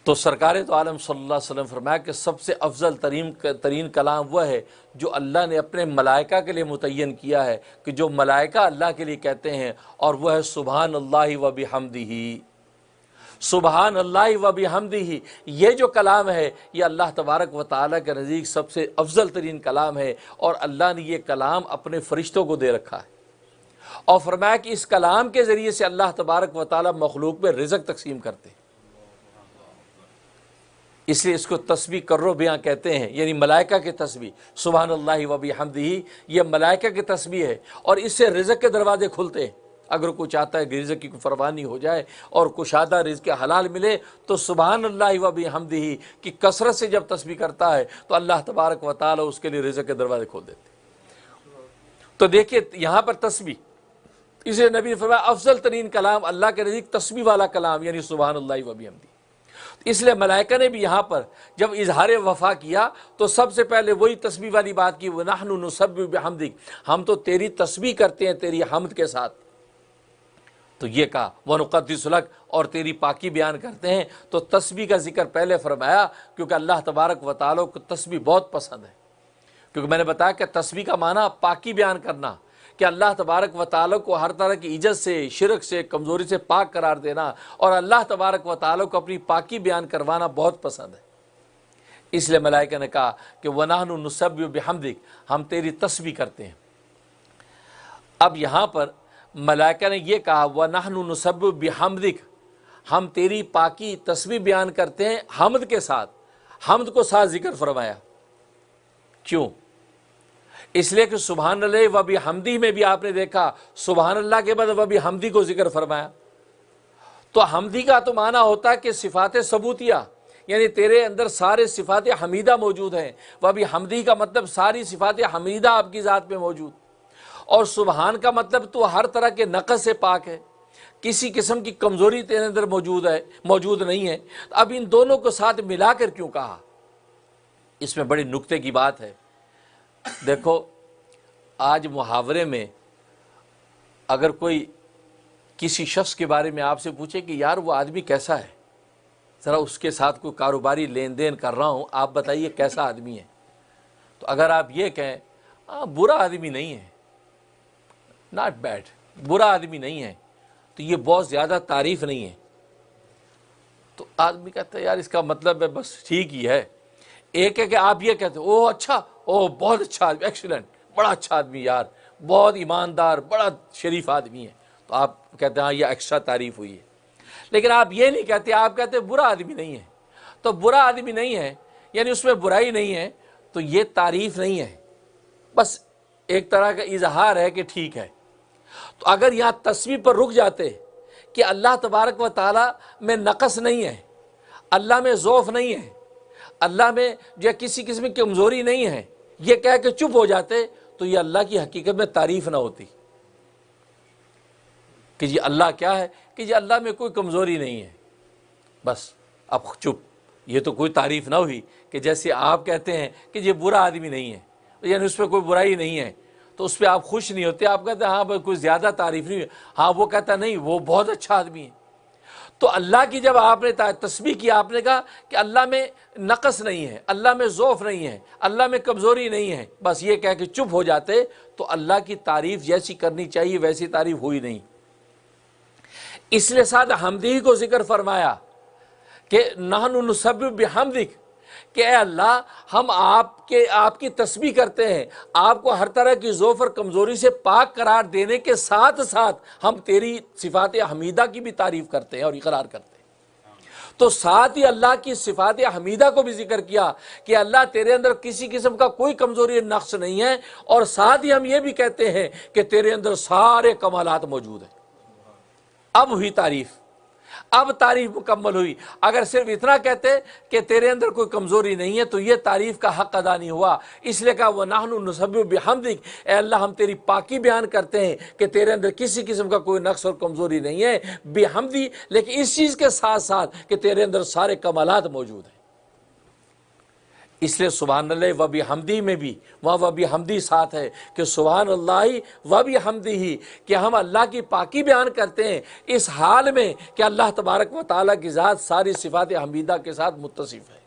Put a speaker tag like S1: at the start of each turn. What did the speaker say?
S1: تو سرکار تو عالم صلی اللہ علیہ وسلم فرمایا کہ سب سے افضل ترین کلام وہ ہے جو اللہ نے اپنے ملائکہ کے لیے متعین کیا ہے، کہ جو ملائکہ اللہ کے لیے کہتے ہیں، اور وہ ہے سبحان اللہ و بحمدہ۔ سبحان اللہ و بحمدہ، یہ جو کلام ہے یہ اللہ تبارک و تعالیٰ کے نزدیک سب سے افضل ترین کلام ہے، اور اللہ نے یہ کلام اپنے فرشتوں کو دے رکھا ہے، اور فرمایا کہ اس کلام کے ذریعے سے اللہ تبارک و تعالیٰ مخلوق میں رزق تقسیم کرتے ہیں۔ اس لیے اس کو تسبیح کرو بیاں کہتے ہیں، یعنی ملائکہ کی تسبیح، سبحان اللہ و بحمدہ، یہ ملائکہ کی تسبیح ہے، اور اس سے رزق کے دروازے کھلتے ہیں۔ اگر کوئی چاہتا ہے کہ رزق کی فراوانی ہو جائے اور کشادہ رزق حلال ملے، تو سبحان اللہ و بحمدہ کی کثرت سے جب تسبیح کرتا ہے تو اللہ تبارک و تعالی اس کے لیے رزق کے دروازے کھول دیتے ہیں۔ تو دیکھیے یہاں پر تسبیح، اسے نبی نے فرمایا افضل ترین کلام اللہ کے نزدیک تسبیح والا کلام، یعنی سبحان اللہ و بحمدہ۔ اس لیے ملائکہ نے بھی یہاں پر جب اظہار وفا کیا تو سب سے پہلے وہی تسبیح والی بات کی، وَنَحْنُ نُسَبِّحُ بِحَمْدِكَ، ہم تو تیری تسبیح کرتے ہیں تیری حمد کے ساتھ۔ تو یہ کہا وَنُقَدِّسُ لَكَ، اور تیری پاکی بیان کرتے ہیں۔ تو تسبیح کا ذکر پہلے فرمایا کیونکہ اللہ تبارک و تعالیٰ کو تسبیح بہت پسند ہے، کیونکہ میں نے بتایا کہ تسبیح کا معنی پاکی بیان کرنا، کہ اللہ تبارک و تعالیٰ کو ہر طرح کی عجز سے، شرک سے، کمزوری سے پاک قرار دینا، اور اللہ تبارک و تعالیٰ کو اپنی پاکی بیان کروانا بہت پسند ہے۔ اس لیے ملائکہ نے کہا کہ وَنَحْنُ نُسَبِّحُ بِحَمْدِكَ، ہم تیری تسبیح کرتے ہیں۔ اب یہاں پر ملائکہ نے یہ کہا وَنَحْنُ نُسَبِّحُ بِحَمْدِكَ، ہم تیری پاکی تسبیح بیان کرتے ہیں حمد کے ساتھ، حمد کو ساتھ ذکر فرمایا۔ کیوں؟ اس لیے کہ سبحان اللہ و بحمدہ میں بھی آپ نے دیکھا سبحان اللہ کے بعد و بحمدہ کو ذکر فرمایا۔ تو حمدی کا تو معنی ہوتا ہے کہ صفات ثبوتیہ، یعنی تیرے اندر سارے صفات حمیدہ موجود ہیں، و بحمدہ کا مطلب ساری صفات حمیدہ آپ کی ذات میں موجود، اور سبحان کا مطلب تو ہر طرح کے نقص سے پاک ہے، کسی قسم کی کمزوری تیرے اندر موجود نہیں ہے۔ اب ان دونوں کو ساتھ ملا کر کیوں کہا؟ اس میں بڑی نکتے کی بات ہے۔ دیکھو آج محاورے میں اگر کوئی کسی شخص کے بارے میں آپ سے پوچھے کہ یار وہ آدمی کیسا ہے، ذرا اس کے ساتھ کوئی کاروباری لین دین کر رہا ہوں، آپ بتائیے کیسا آدمی ہے، تو اگر آپ یہ کہیں برا آدمی نہیں ہے، ناٹ بیڈ، برا آدمی نہیں ہے، تو یہ بہت زیادہ تعریف نہیں ہے۔ تو آدمی کہتا ہے یار اس کا مطلب ہے بس ٹھیک ہی ہے۔ ایک ہے کہ آپ یہ کہتے او اچھا، او بہت اچھا آدمی، ایکسیلنٹ، بڑا اچھا آدمی یار، بہت ایماندار، بڑا شریف آدمی ہے، تو آپ کہتے ہیں ہاں یہ ایکسٹرا تعریف ہوئی ہے۔ لیکن آپ یہ نہیں کہتے، آپ کہتے برا آدمی نہیں ہے۔ تو برا آدمی نہیں ہے یعنی اس میں برائی نہیں ہے، تو یہ تعریف نہیں ہے، بس ایک طرح کا اظہار ہے کہ ٹھیک ہے۔ تو اگر یہاں تسبیح پر رک جاتے کہ اللہ تبارک و تعالیٰ میں نقص نہیں ہے، اللہ میں ضعف نہیں ہے، اللہ میں جو کسی قسم کی کمزوری نہیں ہے، یہ کہہ کے چپ ہو جاتے، تو یہ اللہ کی حقیقت میں تعریف نہ ہوتی کہ جی اللہ کیا ہے، کہ جی اللہ میں کوئی کمزوری نہیں ہے، بس اب چپ، یہ تو کوئی تعریف نہ ہوئی۔ کہ جیسے آپ کہتے ہیں کہ یہ برا آدمی نہیں ہے، یعنی اس پہ کوئی برائی نہیں ہے، تو اس پہ آپ خوش نہیں ہوتے، آپ کہتے ہیں ہاں بھائی کوئی زیادہ تعریف نہیں ہے، ہاں وہ کہتا نہیں وہ بہت اچھا آدمی ہے۔ تو اللہ کی جب آپ نے تسبیح کی، آپ نے کہا کہ اللہ میں نقص نہیں ہے، اللہ میں ضعف نہیں ہے، اللہ میں کمزوری نہیں ہے، بس یہ کہہ کے چپ ہو جاتے، تو اللہ کی تعریف جیسی کرنی چاہیے ویسی تعریف ہوئی نہیں۔ اس لیے ساتھ حمدی کو ذکر فرمایا کہ نحن نسبح بحمدک، کہ اے اللہ ہم آپ کی تسبیح کرتے ہیں، آپ کو ہر طرح کی ضعف اور کمزوری سے پاک قرار دینے کے ساتھ ساتھ ہم تیری صفات حمیدہ کی بھی تعریف کرتے ہیں اور اقرار کرتے ہیں۔ تو ساتھ ہی اللہ کی صفات حمیدہ کو بھی ذکر کیا کہ اللہ تیرے اندر کسی قسم کا کوئی کمزوری نقص نہیں ہے، اور ساتھ ہی ہم یہ بھی کہتے ہیں کہ تیرے اندر سارے کمالات موجود ہیں۔ اب ہوئی تعریف، اب تعریف مکمل ہوئی۔ اگر صرف اتنا کہتے کہ تیرے اندر کوئی کمزوری نہیں ہے تو یہ تعریف کا حق ادا نہیں ہوا۔ اس لیے کہا وَنَحْنُ نُسَبِّحُ بِحَمْدِكَ، اے اللہ ہم تیری پاکی بیان کرتے ہیں کہ تیرے اندر کسی قسم کا کوئی نقص اور کمزوری نہیں ہے، بحمدی، لیکن اس چیز کے ساتھ ساتھ کہ تیرے اندر سارے کمالات موجود ہیں۔ اس لیے سبحان اللہ و بحمدہ میں بھی وہاں و بحمدہ ساتھ ہے کہ سبحان اللہ و بحمدہ، کہ ہم اللہ کی پاکی بیان کرتے ہیں اس حال میں کہ اللہ تبارک و تعالیٰ کی ذات ساری صفات حمیدہ کے ساتھ متصف ہے۔